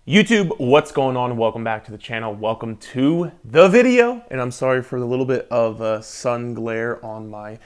YouTube, what's going on? Welcome back to the channel. Welcome to the video. And I'm sorry for the little bit of sun glare on my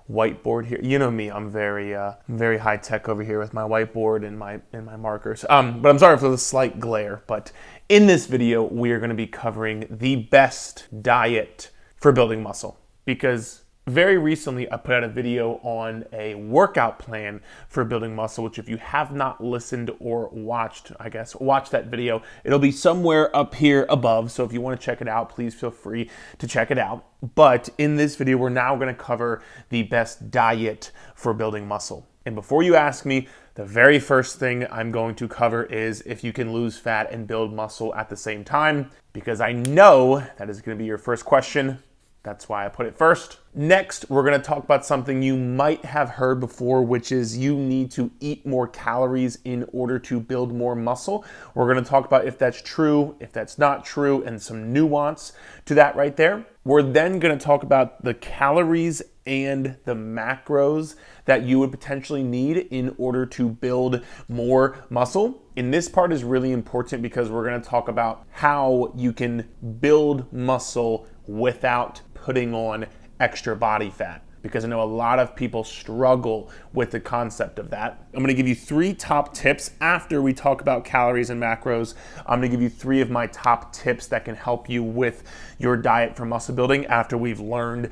whiteboard here. You know me, I'm very high tech over here with my whiteboard and my markers. But I'm sorry for the slight glare. But in this video, we are going to be covering the best diet for building muscle, because very recently, I put out a video on a workout plan for building muscle, which if you have not listened or watched, watch that video. It'll be somewhere up here above, so if you want to check it out, please feel free to check it out. But in this video, we're now going to cover the best diet for building muscle. And before you ask me, the very first thing I'm going to cover is if you can lose fat and build muscle at the same time, because I know that is going to be your first question. That's why I put it first. Next, we're gonna talk about something you might have heard before, which is you need to eat more calories in order to build more muscle. We're gonna talk about if that's true, if that's not true, and some nuance to that right there. We're then gonna talk about the calories and the macros that you would potentially need in order to build more muscle. And this part is really important because we're gonna talk about how you can build muscle without putting on extra body fat, because I know a lot of people struggle with the concept of that. I'm gonna give you 3 top tips after we talk about calories and macros. I'm gonna give you 3 of my top tips that can help you with your diet for muscle building after we've learned,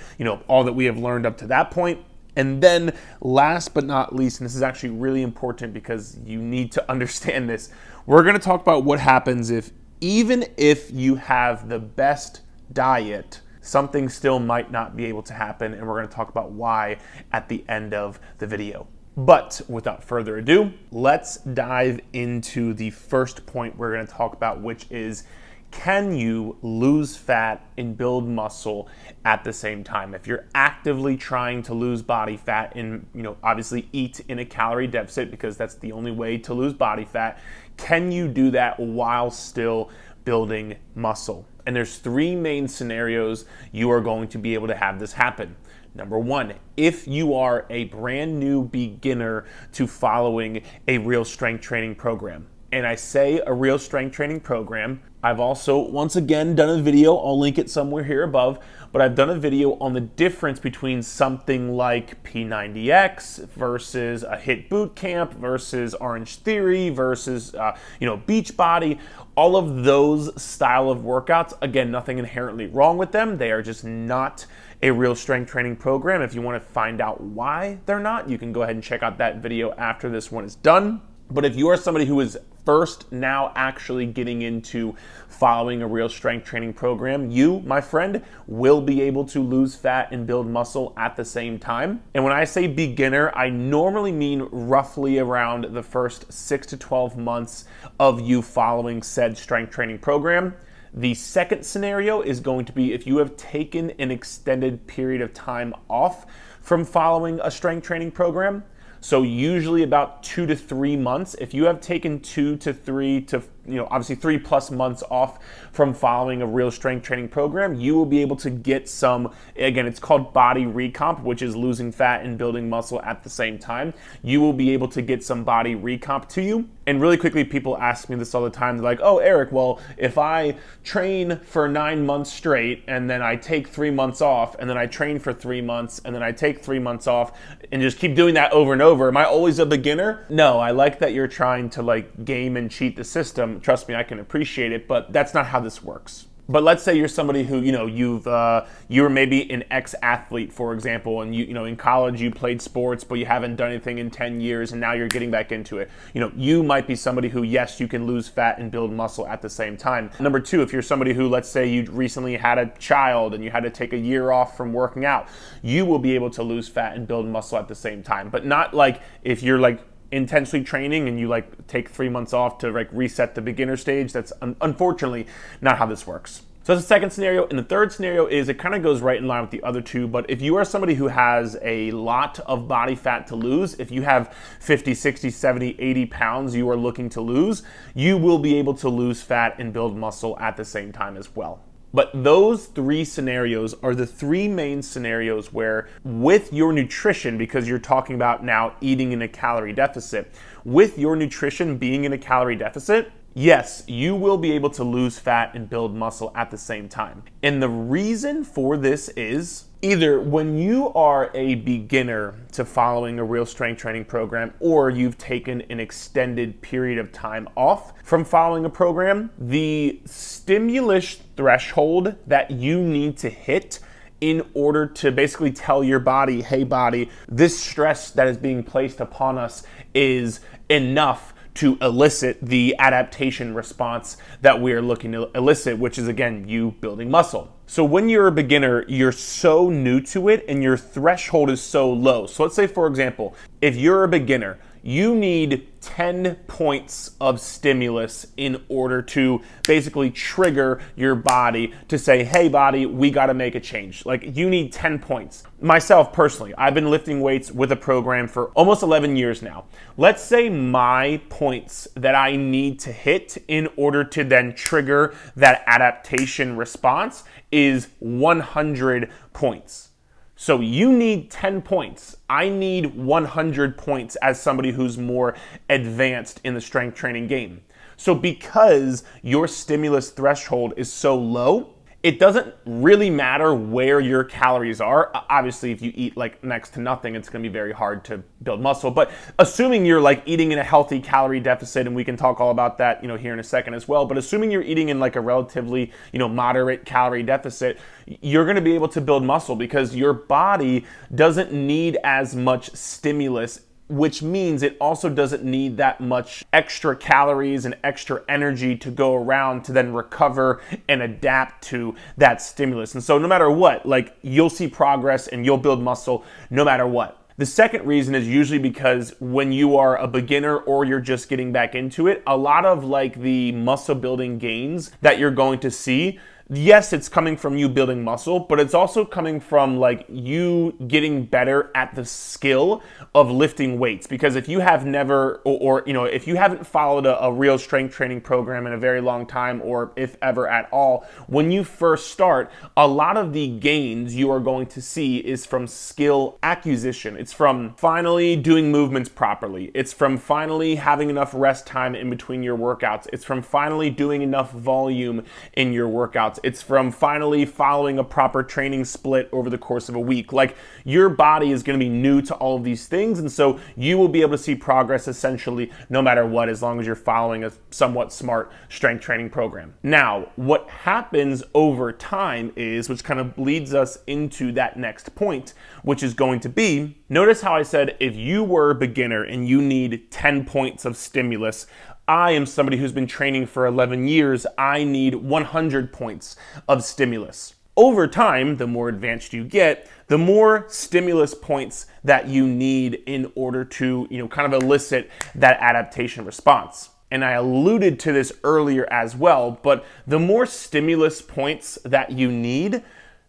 all that we have learned up to that point. And then last but not least, and this is actually really important because you need to understand this, we're gonna talk about what happens if, even if you have the best diet, something still might not be able to happen, and we're going to talk about why at the end of the video. But without further ado, let's dive into the first point we're going to talk about, which is, can you lose fat and build muscle at the same time? If you're actively trying to lose body fat and, obviously eat in a calorie deficit, because that's the only way to lose body fat, can you do that while still building muscle? And there's 3 main scenarios you are going to be able to have this happen. Number 1, if you are a brand new beginner to following a real strength training program. And I say a real strength training program, I've also, once again, done a video, I'll link it somewhere here above, but I've done a video on the difference between something like P90X versus a HIIT boot camp versus Orange Theory versus, Beachbody. All of those style of workouts, again, nothing inherently wrong with them. They are just not a real strength training program. If you want to find out why they're not, you can go ahead and check out that video after this one is done. But if you are somebody who is first now actually getting into following a real strength training program, you, my friend, will be able to lose fat and build muscle at the same time. And when I say beginner, I normally mean roughly around the first 6 to 12 months of you following said strength training program. The second scenario is going to be if you have taken an extended period of time off from following a strength training program. So usually about 2 to 3 months. If you have taken 2 to 3 to obviously 3+ months off from following a real strength training program, you will be able to get some, again, it's called body recomp, which is losing fat and building muscle at the same time. You will be able to get some body recomp to you. And really quickly, people ask me this all the time. They're like, oh, Eric, well, if I train for 9 months straight and then I take 3 months off and then I train for 3 months and then I take 3 months off and just keep doing that over and over, am I always a beginner? No, I like that you're trying to game and cheat the system. Trust me, I can appreciate it, but that's not how this works. But let's say you're somebody who, you're maybe an ex-athlete, for example, and in college you played sports, but you haven't done anything in 10 years, and now you're getting back into it. You might be somebody who, yes, you can lose fat and build muscle at the same time. Number 2, if you're somebody who, let's say you recently had a child and you had to take a year off from working out, you will be able to lose fat and build muscle at the same time. But not like if you're intensely training and you take 3 months off to reset the beginner stage. That's unfortunately not how this works. So that's the second scenario. And the third scenario is, it kind of goes right in line with the other 2, but if you are somebody who has a lot of body fat to lose, if you have 50, 60, 70, 80 pounds you are looking to lose, you will be able to lose fat and build muscle at the same time as well. But those 3 scenarios are the 3 main scenarios where, with your nutrition, because you're talking about now eating in a calorie deficit, with your nutrition being in a calorie deficit, Yes, you will be able to lose fat and build muscle at the same time. And the reason for this is either when you are a beginner to following a real strength training program, or you've taken an extended period of time off from following a program, the stimulus threshold that you need to hit in order to basically tell your body, hey body, this stress that is being placed upon us is enough to elicit the adaptation response that we are looking to elicit, which is, again, you building muscle. So when you're a beginner, you're so new to it and your threshold is so low. So let's say, for example, if you're a beginner, you need 10 points of stimulus in order to basically trigger your body to say, hey body, we got to make a change. Like, you need 10 points. Myself personally, I've been lifting weights with a program for almost 11 years now. Let's say my points that I need to hit in order to then trigger that adaptation response is 100 points. So you need 10 points. I need 100 points as somebody who's more advanced in the strength training game. So because your stimulus threshold is so low, it doesn't really matter where your calories are. Obviously, if you eat like next to nothing, it's gonna be very hard to build muscle. But assuming you're like eating in a healthy calorie deficit, and we can talk all about that, here in a second as well. But assuming you're eating in like a relatively, moderate calorie deficit, you're gonna be able to build muscle because your body doesn't need as much stimulus, which means it also doesn't need that much extra calories and extra energy to go around to then recover and adapt to that stimulus. And so no matter what, like, you'll see progress and you'll build muscle no matter what. The second reason is usually because when you are a beginner or you're just getting back into it, a lot of like the muscle building gains that you're going to see, yes, it's coming from you building muscle, but it's also coming from like you getting better at the skill of lifting weights. Because if you have never, or if you haven't followed a real strength training program in a very long time, or if ever at all, when you first start, a lot of the gains you are going to see is from skill acquisition. It's from finally doing movements properly. It's from finally having enough rest time in between your workouts. It's from finally doing enough volume in your workouts. It's from finally following a proper training split over the course of a week. Like, your body is going to be new to all of these things, and so you will be able to see progress essentially no matter what, as long as you're following a somewhat smart strength training program. Now, what happens over time is, which kind of leads us into that next point, which is going to be, notice how I said if you were a beginner and you need 10 points of stimulus, I am somebody who's been training for 11 years. I need 100 points of stimulus. Over time, the more advanced you get, the more stimulus points that you need in order to, kind of elicit that adaptation response. And I alluded to this earlier as well, but the more stimulus points that you need,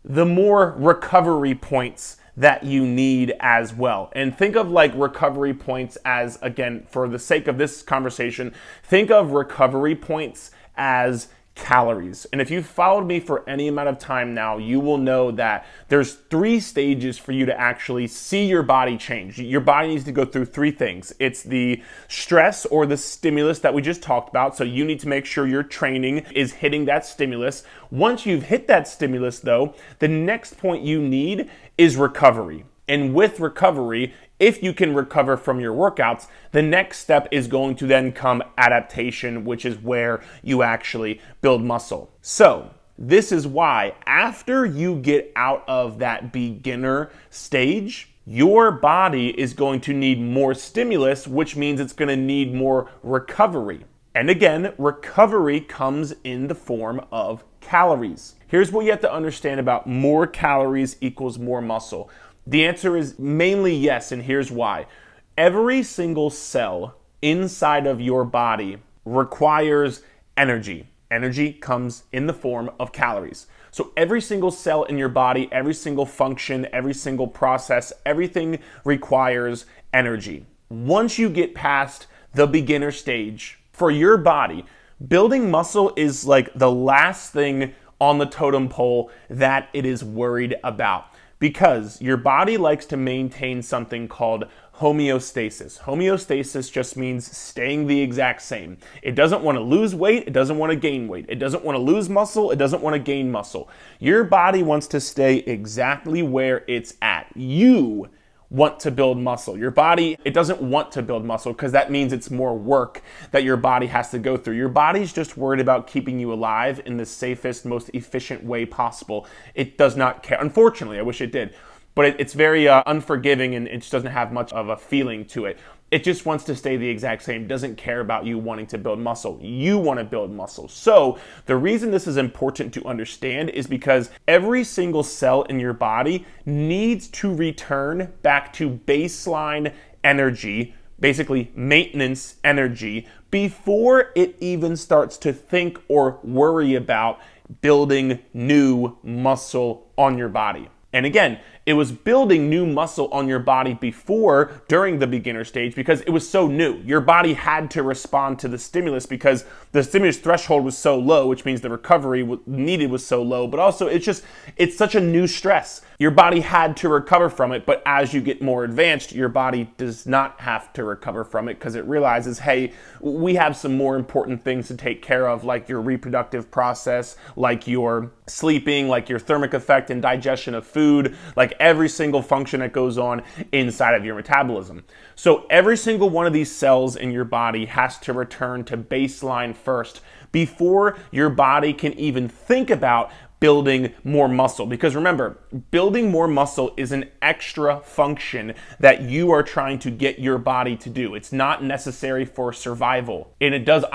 the more recovery points that you need as well. And think of like recovery points as, again, for the sake of this conversation, think of recovery points as calories. And if you've followed me for any amount of time now, you will know that there's 3 stages for you to actually see your body change. Your body needs to go through 3 things. It's the stress or the stimulus that we just talked about. So you need to make sure your training is hitting that stimulus. Once you've hit that stimulus though, the next point you need is recovery. And with recovery, if you can recover from your workouts, the next step is going to then come adaptation, which is where you actually build muscle. So this is why after you get out of that beginner stage, your body is going to need more stimulus, which means it's going to need more recovery. And again, recovery comes in the form of calories. Here's what you have to understand about more calories equals more muscle. The answer is mainly yes, and here's why. Every single cell inside of your body requires energy. Energy comes in the form of calories. So every single cell in your body, every single function, every single process, everything requires energy. Once you get past the beginner stage, for your body, building muscle is like the last thing on the totem pole that it is worried about. Because your body likes to maintain something called homeostasis. Homeostasis just means staying the exact same. It doesn't want to lose weight. It doesn't want to gain weight. It doesn't want to lose muscle. It doesn't want to gain muscle. Your body wants to stay exactly where it's at. You want to build muscle. Your body, it doesn't want to build muscle because that means it's more work that your body has to go through. Your body's just worried about keeping you alive in the safest, most efficient way possible. It does not care. Unfortunately, I wish it did. But it's very unforgiving, and it just doesn't have much of a feeling to it. It just wants to stay the exact same. It doesn't care about you wanting to build muscle. You want to build muscle. So the reason this is important to understand is because every single cell in your body needs to return back to baseline energy, basically maintenance energy, before it even starts to think or worry about building new muscle on your body. And again, it was building new muscle on your body before, during the beginner stage, because it was so new. Your body had to respond to the stimulus because the stimulus threshold was so low, which means the recovery needed was so low. But also, it's such a new stress. Your body had to recover from it, but as you get more advanced, your body does not have to recover from it because it realizes, hey, we have some more important things to take care of, like your reproductive process, like your sleeping, like your thermic effect and digestion of food, like every single function that goes on inside of your metabolism. So every single one of these cells in your body has to return to baseline first before your body can even think about building more muscle. Because remember, building more muscle is an extra function that you are trying to get your body to do. It's not necessary for survival. And it does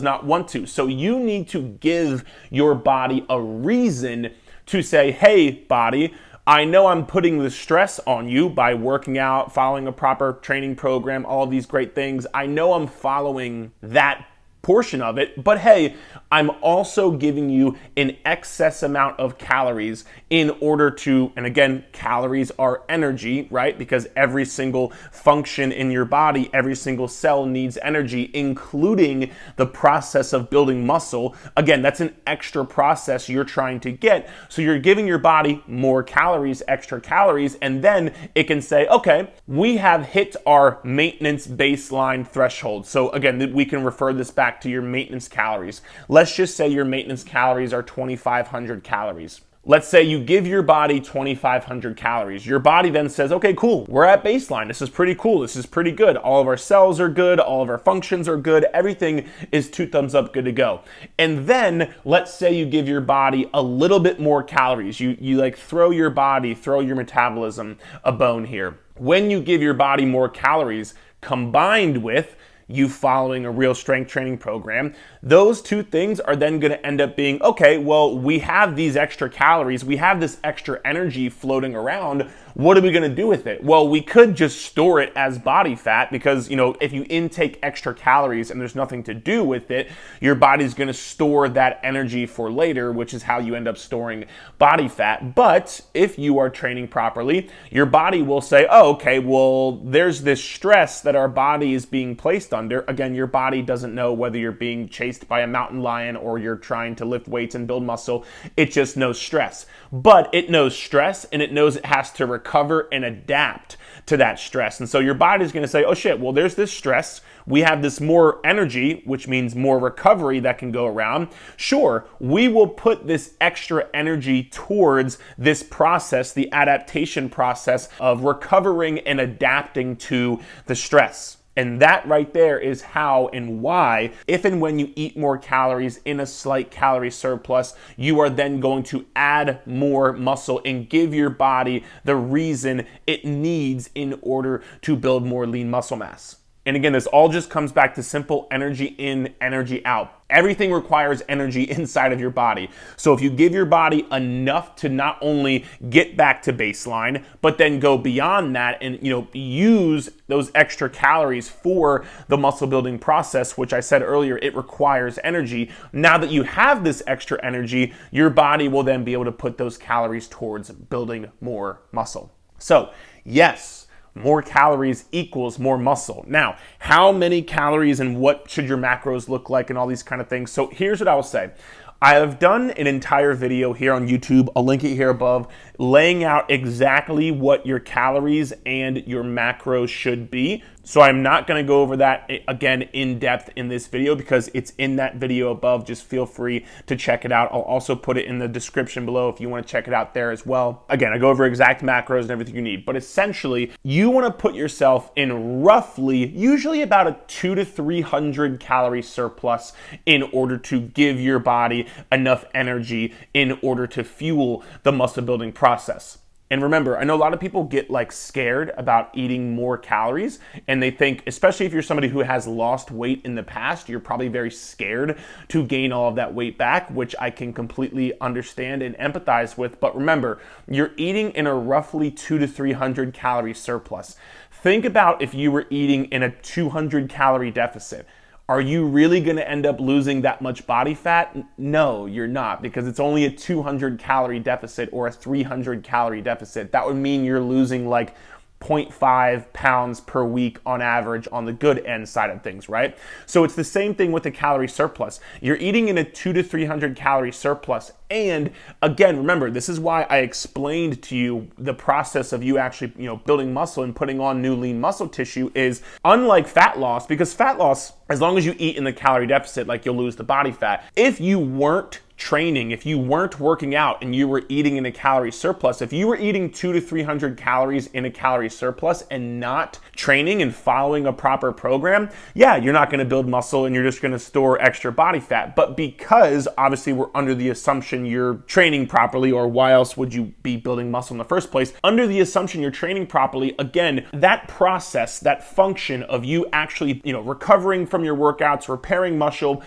not want to. So you need to give your body a reason to say, hey, body, I know I'm putting the stress on you by working out, following a proper training program, all of these great things. I know I'm following that portion of it, but hey, I'm also giving you an excess amount of calories in order to, and again, calories are energy, right? Because every single function in your body, every single cell needs energy, including the process of building muscle. Again, that's an extra process you're trying to get. So you're giving your body more calories, extra calories, and then it can say, okay, we have hit our maintenance baseline threshold. So again, we can refer this back to your maintenance calories. Let's just say your maintenance calories are 2,500 calories. Let's say you give your body 2,500 calories. Your body then says, okay, cool, we're at baseline. This is pretty cool. This is pretty good. All of our cells are good. All of our functions are good. Everything is 2 thumbs up, good to go. And then let's say you give your body a little bit more calories. You like throw your metabolism a bone here. When you give your body more calories combined with you following a real strength training program, those two things are then going to end up being, okay, well, we have these extra calories, we have this extra energy floating around. What are we going to do with it? Well, we could just store it as body fat because, if you intake extra calories and there's nothing to do with it, your body's going to store that energy for later, which is how you end up storing body fat. But if you are training properly, your body will say, oh, okay, well, there's this stress that our body is being placed under. Again, your body doesn't know whether you're being chased by a mountain lion or you're trying to lift weights and build muscle. It just knows stress. But it knows stress and it knows it has to recover and adapt to that stress. And so your body's going to say, oh shit, well, there's this stress. We have this more energy, which means more recovery that can go around. Sure, we will put this extra energy towards this process, the adaptation process of recovering and adapting to the stress. And that right there is how and why, if and when you eat more calories in a slight calorie surplus, you are then going to add more muscle and give your body the reason it needs in order to build more lean muscle mass. And again, this all just comes back to simple energy in, energy out. Everything requires energy inside of your body. So if you give your body enough to not only get back to baseline, but then go beyond that and use those extra calories for the muscle building process, which I said earlier, it requires energy. Now that you have this extra energy, your body will then be able to put those calories towards building more muscle. So yes, more calories equals more muscle. Now, how many calories and what should your macros look like and all these kind of things? So here's what I will say. I have done an entire video here on YouTube, I'll link it here above, laying out exactly what your calories and your macros should be. So I'm not going to go over that again in depth in this video because it's in that video above. Just feel free to check it out. I'll also put it in the description below if you want to check it out there as well. Again, I go over exact macros and everything you need, but essentially you want to put yourself in roughly, usually about a 200 to 300 calorie surplus in order to give your body enough energy in order to fuel the muscle building process. And remember, I know a lot of people get like scared about eating more calories, and they think, especially if you're somebody who has lost weight in the past, you're probably very scared to gain all of that weight back, which I can completely understand and empathize with. But remember, you're eating in a roughly 200 to 300 calorie surplus. Think about if you were eating in a 200 calorie deficit. Are you really going to end up losing that much body fat? No, you're not, because it's only a 200 calorie deficit or a 300 calorie deficit. That would mean you're losing like 0.5 pounds per week on average on the good end side of things, right? So it's the same thing with the calorie surplus. You're eating in a 200 to 300 calorie surplus. And again, remember, this is why I explained to you the process of you actually, building muscle and putting on new lean muscle tissue is unlike fat loss, because fat loss, as long as you eat in the calorie deficit, like you'll lose the body fat. If you weren't training, if you weren't working out and you were eating in a calorie surplus, if you were eating 200 to 300 calories in a calorie surplus and not training and following a proper program, yeah, you're not going to build muscle and you're just going to store extra body fat. But because obviously we're under the assumption you're training properly, or why else would you be building muscle in the first place? Under the assumption you're training properly, again, that process, that function of you actually, recovering from your workouts, repairing muscle,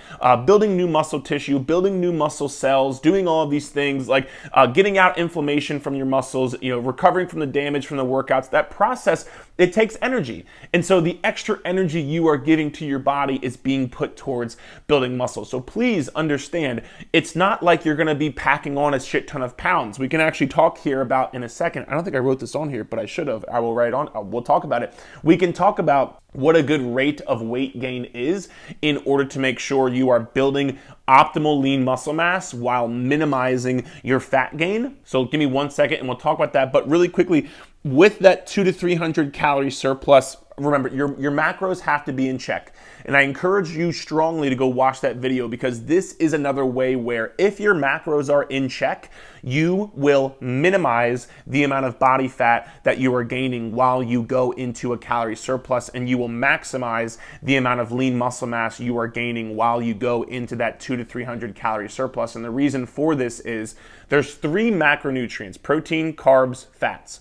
building new muscle tissue, building new muscle cells, doing all of these things like getting out inflammation from your muscles, recovering from the damage from the workouts, that process, it takes energy. And so the extra energy you are giving to your body is being put towards building muscle. So please understand, it's not like you're going to be packing on a shit ton of pounds. We can actually talk here about in a second. I don't think I wrote this on here, but I should have. I will write on. We'll talk about it. We can talk about what a good rate of weight gain is in order to make sure you are building optimal lean muscle mass while minimizing your fat gain. So give me 1 second and we'll talk about that. But really quickly, with that 200 to 300 calorie surplus, remember your macros have to be in check. And I encourage you strongly to go watch that video, because this is another way where if your macros are in check, you will minimize the amount of body fat that you are gaining while you go into a calorie surplus, and you will maximize the amount of lean muscle mass you are gaining while you go into that 200 to 300 calorie surplus. And the reason for this is there's 3 macronutrients: protein, carbs, fats.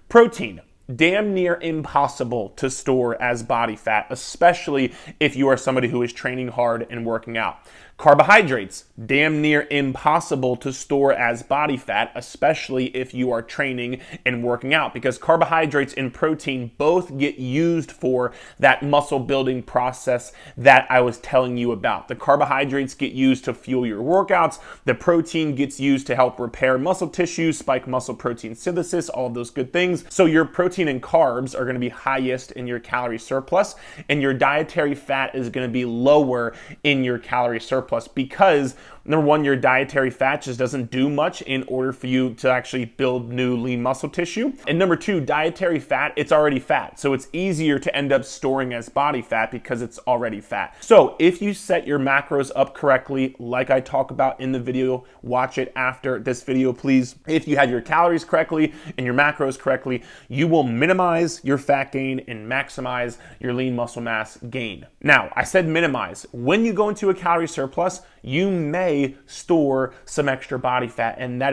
Protein, damn near impossible to store as body fat, especially if you are somebody who is training hard and working out. Carbohydrates, damn near impossible to store as body fat, especially if you are training and working out, because carbohydrates and protein both get used for that muscle building process that I was telling you about. The carbohydrates get used to fuel your workouts. The protein gets used to help repair muscle tissue, spike muscle protein synthesis, all of those good things. So your protein and carbs are going to be highest in your calorie surplus, and your dietary fat is going to be lower in your calorie surplus, because number one, your dietary fat just doesn't do much in order for you to actually build new lean muscle tissue. And number two, dietary fat, it's already fat. So it's easier to end up storing as body fat because it's already fat. So if you set your macros up correctly, like I talk about in the video, watch it after this video, please. If you have your calories correctly and your macros correctly, you will minimize your fat gain and maximize your lean muscle mass gain. Now, I said minimize. When you go into a calorie surplus, you may store some extra body fat, and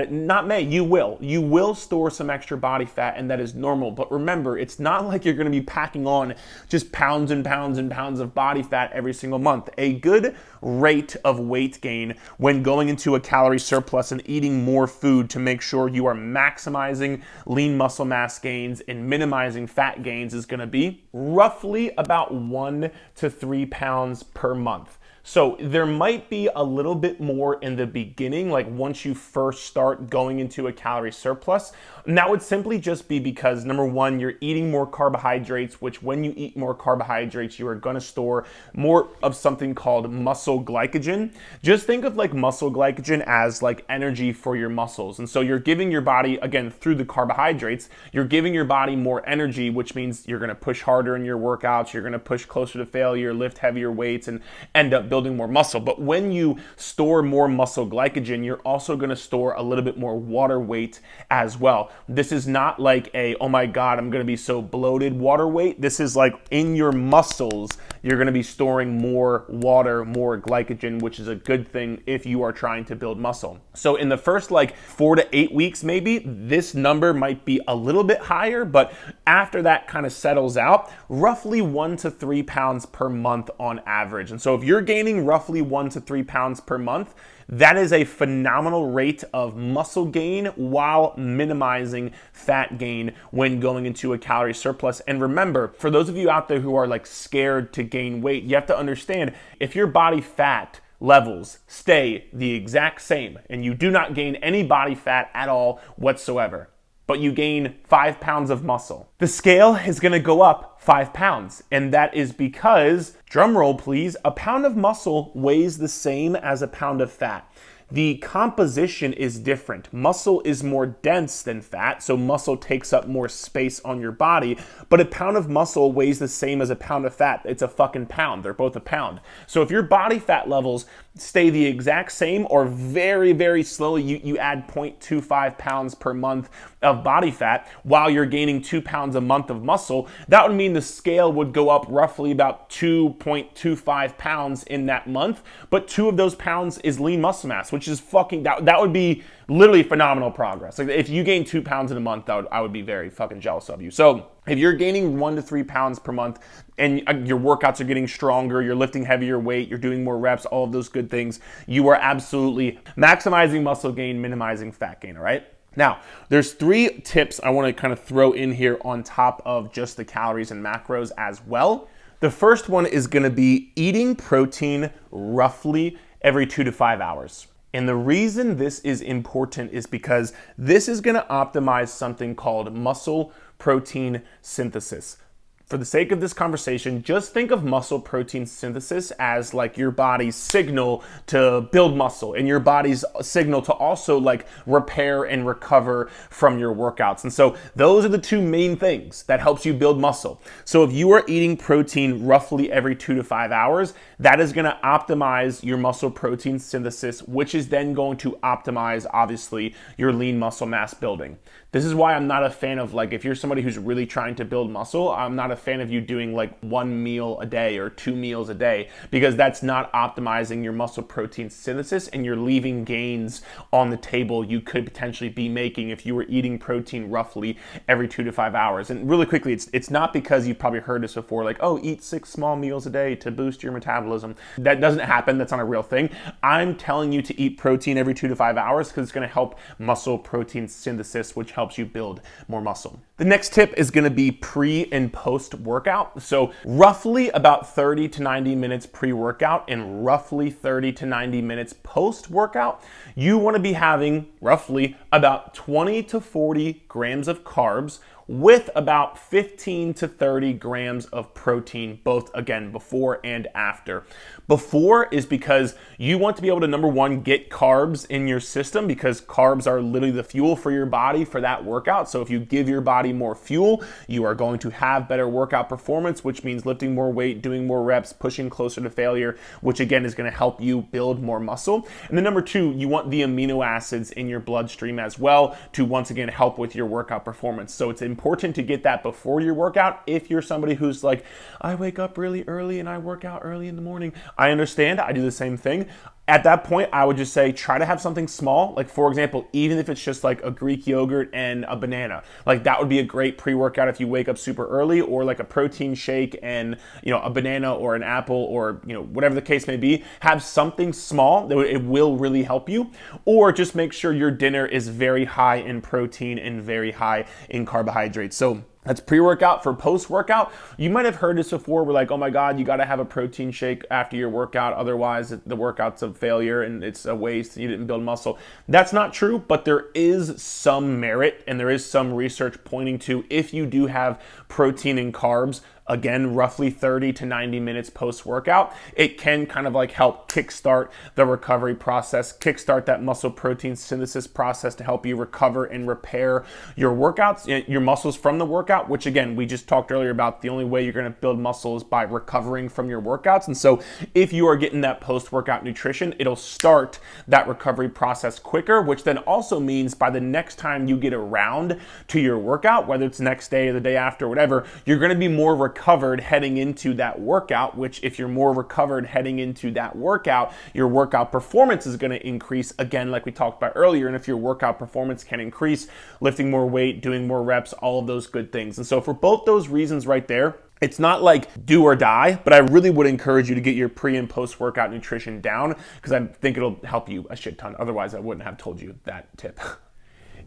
you will store some extra body fat, and that is normal. But remember, it's not like you're going to be packing on just pounds and pounds and pounds of body fat every single month. A good rate of weight gain when going into a calorie surplus and eating more food to make sure you are maximizing lean muscle mass gains and minimizing fat gains is going to be roughly about 1 to 3 pounds per month. So there might be a little bit more in the beginning, like once you first start going into a calorie surplus. And that would simply just be because, number one, you're eating more carbohydrates, which when you eat more carbohydrates, you are going to store more of something called muscle glycogen. Just think of like muscle glycogen as like energy for your muscles. And so you're giving your body, again, through the carbohydrates, you're giving your body more energy, which means you're going to push harder in your workouts, you're going to push closer to failure, lift heavier weights, and end up building more muscle. But when you store more muscle glycogen, you're also going to store a little bit more water weight as well. This is not like a, oh my God, I'm going to be so bloated water weight. This is like in your muscles, you're going to be storing more water, more glycogen, which is a good thing if you are trying to build muscle. So in the first like 4 to 8 weeks, maybe this number might be a little bit higher, but after that kind of settles out, roughly 1 to 3 pounds per month on average. And so if you're gaining roughly 1 to 3 pounds per month, that is a phenomenal rate of muscle gain while minimizing fat gain when going into a calorie surplus. And remember, for those of you out there who are like scared to gain weight, you have to understand if your body fat levels stay the exact same and you do not gain any body fat at all whatsoever, but you gain 5 pounds of muscle, the scale is going to go up 5 pounds. And that is because, drum roll please, a pound of muscle weighs the same as a pound of fat. The composition is different. Muscle is more dense than fat, so muscle takes up more space on your body, but a pound of muscle weighs the same as a pound of fat. It's a fucking pound. They're both a pound. So if your body fat levels stay the exact same or very, very slowly, you add 0.25 pounds per month of body fat while you're gaining 2 pounds a month of muscle, that would mean the scale would go up roughly about 2.25 pounds in that month, but 2 of those pounds is lean muscle mass, which is fucking, that would be literally phenomenal progress. Like if you gain 2 pounds in a month, I would be very fucking jealous of you. So if you're gaining 1 to 3 pounds per month and your workouts are getting stronger, you're lifting heavier weight, you're doing more reps, all of those good things, you are absolutely maximizing muscle gain, minimizing fat gain, all right? Now, there's 3 tips I want to kind of throw in here on top of just the calories and macros as well. The first one is going to be eating protein roughly every 2 to 5 hours. And the reason this is important is because this is going to optimize something called muscle protein synthesis. For the sake of this conversation, just think of muscle protein synthesis as like your body's signal to build muscle and your body's signal to also like repair and recover from your workouts. And so those are the 2 main things that helps you build muscle. So if you are eating protein roughly every 2 to 5 hours, that is going to optimize your muscle protein synthesis, which is then going to optimize, obviously, your lean muscle mass building. This is why I'm not a fan of, like, if you're somebody who's really trying to build muscle, I'm not a fan of you doing like 1 meal a day or 2 meals a day, because that's not optimizing your muscle protein synthesis and you're leaving gains on the table you could potentially be making if you were eating protein roughly every 2 to 5 hours. And really quickly, it's not because you've probably heard this before, like, oh, eat 6 small meals a day to boost your metabolism. That doesn't happen. That's not a real thing. I'm telling you to eat protein every 2 to 5 hours because it's going to help muscle protein synthesis, which helps you build more muscle. The next tip is going to be pre and post workout. So roughly about 30 to 90 minutes pre-workout and roughly 30 to 90 minutes post-workout, you want to be having roughly about 20 to 40 grams of carbs with about 15 to 30 grams of protein, both again before and after. Before is because you want to be able to, number one, get carbs in your system, because carbs are literally the fuel for your body for that workout. So if you give your body more fuel, you are going to have better workout performance, which means lifting more weight, doing more reps, pushing closer to failure, which again is going to help you build more muscle. And then number 2, you want the amino acids in your bloodstream as well to once again help with your workout performance. So it's important to get that before your workout. If you're somebody who's like, I wake up really early and I work out early in the morning, I understand. I do the same thing. At that point, I would just say try to have something small. Like, for example, even if it's just like a Greek yogurt and a banana, like that would be a great pre-workout if you wake up super early, or like a protein shake and, a banana or an apple or, whatever the case may be. Have something small that it will really help you, or just make sure your dinner is very high in protein and very high in carbohydrates. So That's pre-workout. For post-workout, you might have heard this before. We're like, oh my God, you got to have a protein shake after your workout. Otherwise, the workout's a failure and it's a waste. You didn't build muscle. That's not true, but there is some merit and there is some research pointing to if you do have protein and carbs, again, roughly 30 to 90 minutes post-workout, it can kind of like help kickstart the recovery process, kickstart that muscle protein synthesis process to help you recover and repair your workouts, your muscles from the workout, which again, we just talked earlier about the only way you're going to build muscle is by recovering from your workouts. And so if you are getting that post-workout nutrition, it'll start that recovery process quicker, which then also means by the next time you get around to your workout, whether it's next day or the day after, whatever, you're going to be more recovered heading into that workout, which if you're more recovered heading into that workout, your workout performance is going to increase again, like we talked about earlier. And if your workout performance can increase, lifting more weight, doing more reps, all of those good things. And so for both those reasons right there, it's not like do or die, but I really would encourage you to get your pre and post workout nutrition down because I think it'll help you a shit ton. Otherwise, I wouldn't have told you that tip.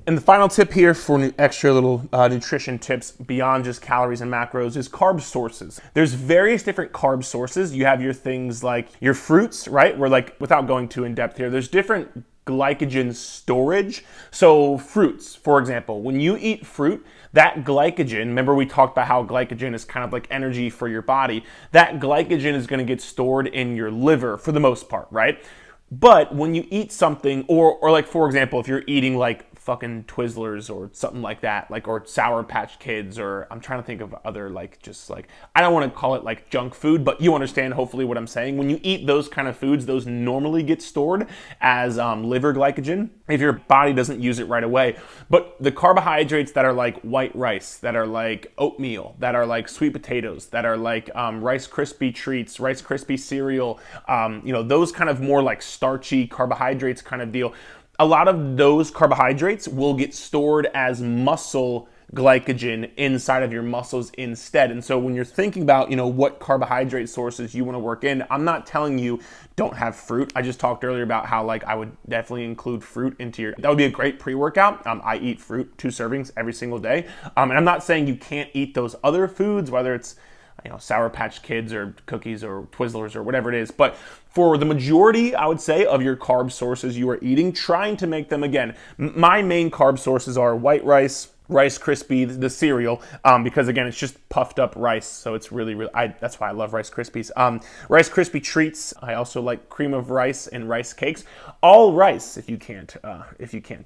And the final tip here for extra little nutrition tips beyond just calories and macros is carb sources. There's various different carb sources. You have your things like your fruits, right? Where like, without going too in depth here, there's different glycogen storage. So fruits, for example, when you eat fruit, that glycogen, remember we talked about how glycogen is kind of like energy for your body. That glycogen is going to get stored in your liver for the most part, right? But when you eat something, or like, for example, if you're eating like fucking Twizzlers or something like that, like, or Sour Patch Kids, or I'm trying to think of other, like, just like, I don't want to call it like junk food, but you understand hopefully what I'm saying. When you eat those kind of foods, those normally get stored as liver glycogen if your body doesn't use it right away. But the carbohydrates that are like white rice, that are like oatmeal, that are like sweet potatoes, that are like Rice Krispie treats, Rice Krispie cereal, those kind of more like starchy carbohydrates kind of deal. A lot of those carbohydrates will get stored as muscle glycogen inside of your muscles instead. And so when you're thinking about, what carbohydrate sources you want to work in, I'm not telling you don't have fruit. I just talked earlier about how like I would definitely include fruit into that would be a great pre-workout. I eat fruit, 2 servings every single day. And I'm not saying you can't eat those other foods, whether it's Sour Patch Kids or cookies or Twizzlers or whatever it is. But for the majority, I would say, of your carb sources you are eating, trying to make them, again, my main carb sources are white rice, Rice Krispie, the cereal, because again, it's just puffed up rice. So it's really, that's why I love Rice Krispies. Rice Krispie treats. I also like cream of rice and rice cakes. All rice, if you can't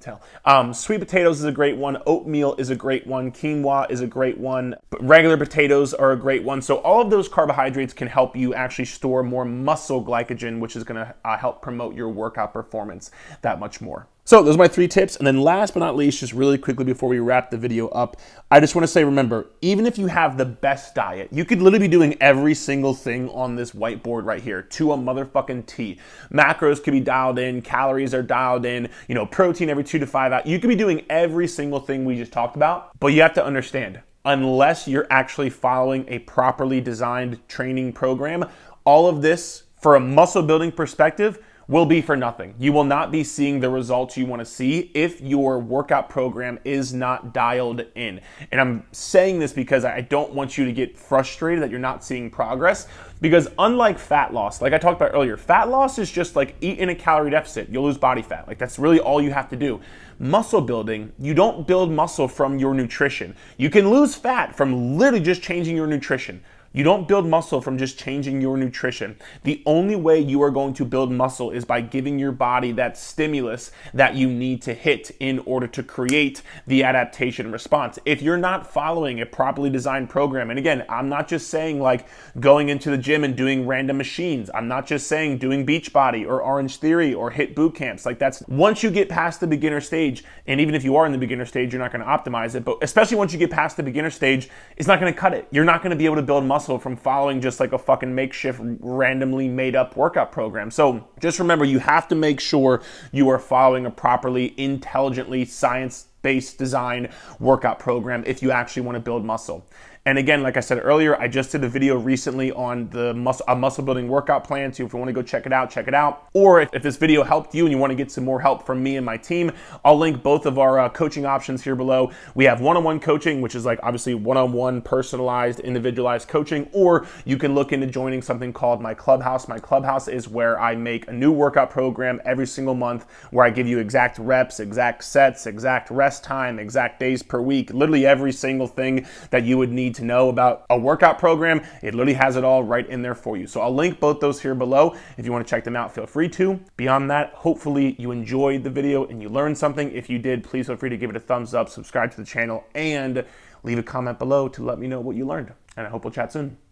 tell. Sweet potatoes is a great one. Oatmeal is a great one. Quinoa is a great one. But regular potatoes are a great one. So all of those carbohydrates can help you actually store more muscle glycogen, which is going to help promote your workout performance that much more. So those are my 3 tips. And then last but not least, just really quickly before we wrap the video up, I just want to say, remember, even if you have the best diet, you could literally be doing every single thing on this whiteboard right here to a motherfucking T. Macros could be dialed in, calories are dialed in, protein every 2 to 5 hours. You could be doing every single thing we just talked about, but you have to understand, unless you're actually following a properly designed training program, all of this, for a muscle building perspective, will be for nothing. You will not be seeing the results you want to see if your workout program is not dialed in. And I'm saying this because I don't want you to get frustrated that you're not seeing progress, because unlike fat loss, like I talked about earlier, fat loss is just like eat in a calorie deficit, you'll lose body fat. Like that's really all you have to do. Muscle building, you don't build muscle from your nutrition. You can lose fat from literally just changing your nutrition. You don't build muscle from just changing your nutrition. The only way you are going to build muscle is by giving your body that stimulus that you need to hit in order to create the adaptation response. If you're not following a properly designed program, and again, I'm not just saying like going into the gym and doing random machines. I'm not just saying doing Beachbody or Orange Theory or HIIT boot camps. Like that's, once you get past the beginner stage, and even if you are in the beginner stage, you're not going to optimize it, but especially once you get past the beginner stage, it's not going to cut it. You're not going to be able to build muscle from following just like a fucking makeshift randomly made up workout program. So just remember, you have to make sure you are following a properly, intelligently, science-based design workout program if you actually want to build muscle. And again, like I said earlier, I just did a video recently on a muscle building workout plan. So if you want to go check it out, check it out. Or if this video helped you and you want to get some more help from me and my team, I'll link both of our coaching options here below. We have one-on-one coaching, which is like obviously one-on-one personalized, individualized coaching, or you can look into joining something called my Clubhouse. My Clubhouse is where I make a new workout program every single month where I give you exact reps, exact sets, exact rest time, exact days per week, literally every single thing that you would need to know about a workout program. It literally has it all right in there for you. So I'll link both those here below. If you want to check them out, feel free to. Beyond that, hopefully you enjoyed the video and you learned something. If you did, please feel free to give it a thumbs up, subscribe to the channel, and leave a comment below to let me know what you learned. And I hope we'll chat soon.